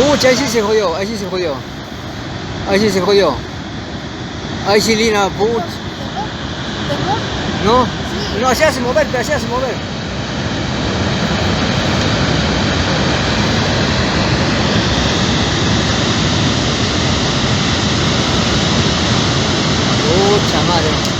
Pucha, ahí sí se jodió, ahí sí se jodió. Ahí sí se jodió. Ahí sí Lina, pucha. ¿No? No, se hace mover, se hace mover. Pucha madre.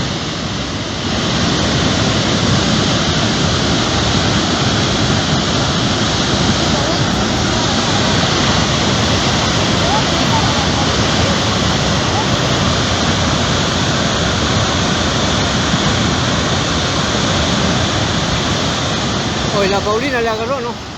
Hoy la Paulina le agarró, ¿no?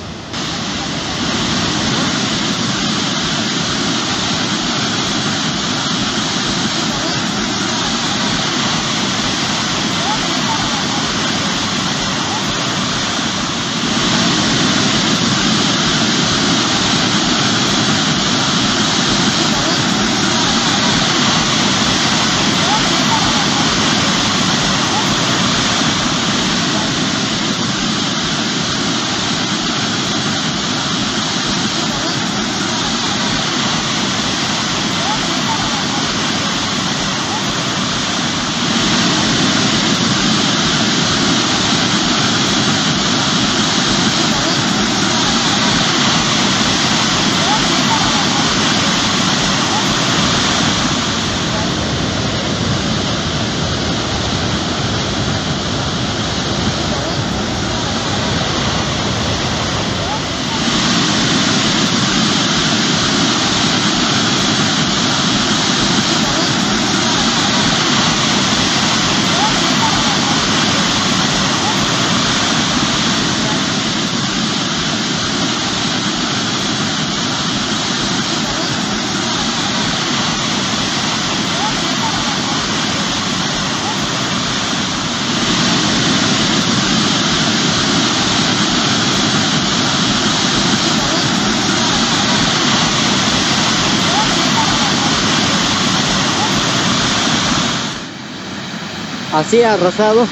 Así ha arrasado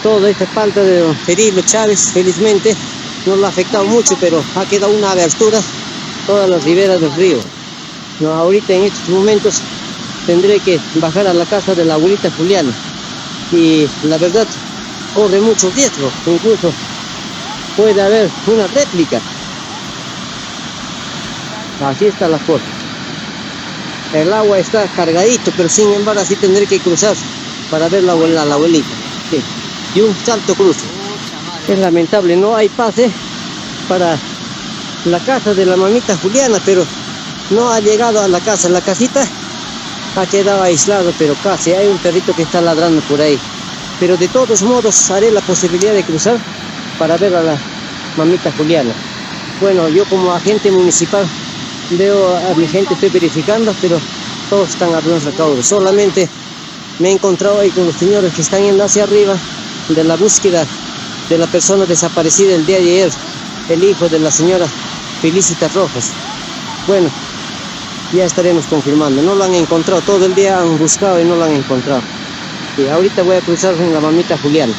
toda esta planta de don Cirilo Chávez. Felizmente no lo ha afectado mucho, pero ha quedado una abertura todas las riberas del río. No, ahorita en estos momentos tendré que bajar a la casa de la abuelita Juliana y la verdad corre mucho riesgo, incluso puede haber una réplica. Así está la cosa. El agua está cargadito, pero sin embargo así tendré que cruzar para ver la abuelita. Sí. Y un salto cruce. Es lamentable, no hay pase para la casa de la mamita Juliana, pero no ha llegado a la casa. La casita ha quedado aislado, pero casi hay un perrito que está ladrando por ahí. Pero de todos modos haré la posibilidad de cruzar para ver a la mamita Juliana. Bueno, yo como agente municipal veo a mi gente, estoy verificando, pero todos están a buen recaudo. Solamente me he encontrado ahí con los señores que están yendo hacia arriba de la búsqueda de la persona desaparecida el día de ayer, el hijo de la señora Felicita Rojas. Bueno, ya estaremos confirmando. No lo han encontrado, todo el día han buscado y no lo han encontrado. Y ahorita voy a cruzar con la mamita Juliana.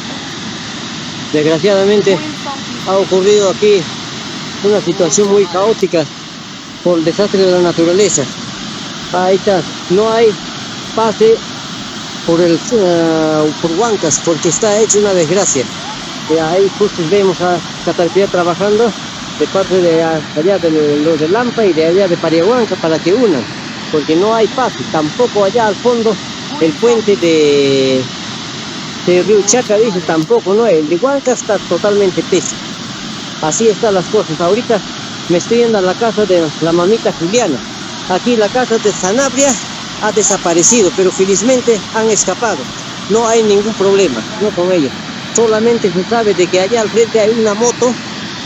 Desgraciadamente ha ocurrido aquí una situación muy caótica por el desastre de la naturaleza. Ahí está, no hay pase por Huancas, porque está hecho una desgracia. Ahí justo vemos a Catarpía trabajando de parte de allá de los de Lampa y de allá de Pariahuanca para que unan, porque no hay pase. Tampoco allá al fondo el puente de Río Chaca, dice, tampoco, no, el de Huancas está totalmente pésimo. Así están las cosas. Ahorita me estoy yendo a la casa de la mamita Juliana. Aquí la casa de Sanabria ha desaparecido, pero felizmente han escapado. No hay ningún problema, no con ellos. Solamente se sabe de que allá al frente hay una moto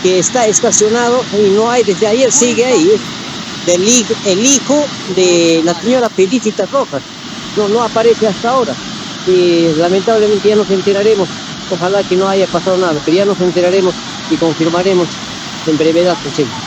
que está estacionado y no hay, desde ayer sigue ahí. El hijo de la señora Felicita Rojas. No aparece hasta ahora. Y lamentablemente ya nos enteraremos. Ojalá que no haya pasado nada, pero ya nos enteraremos y confirmaremos en brevedad posible.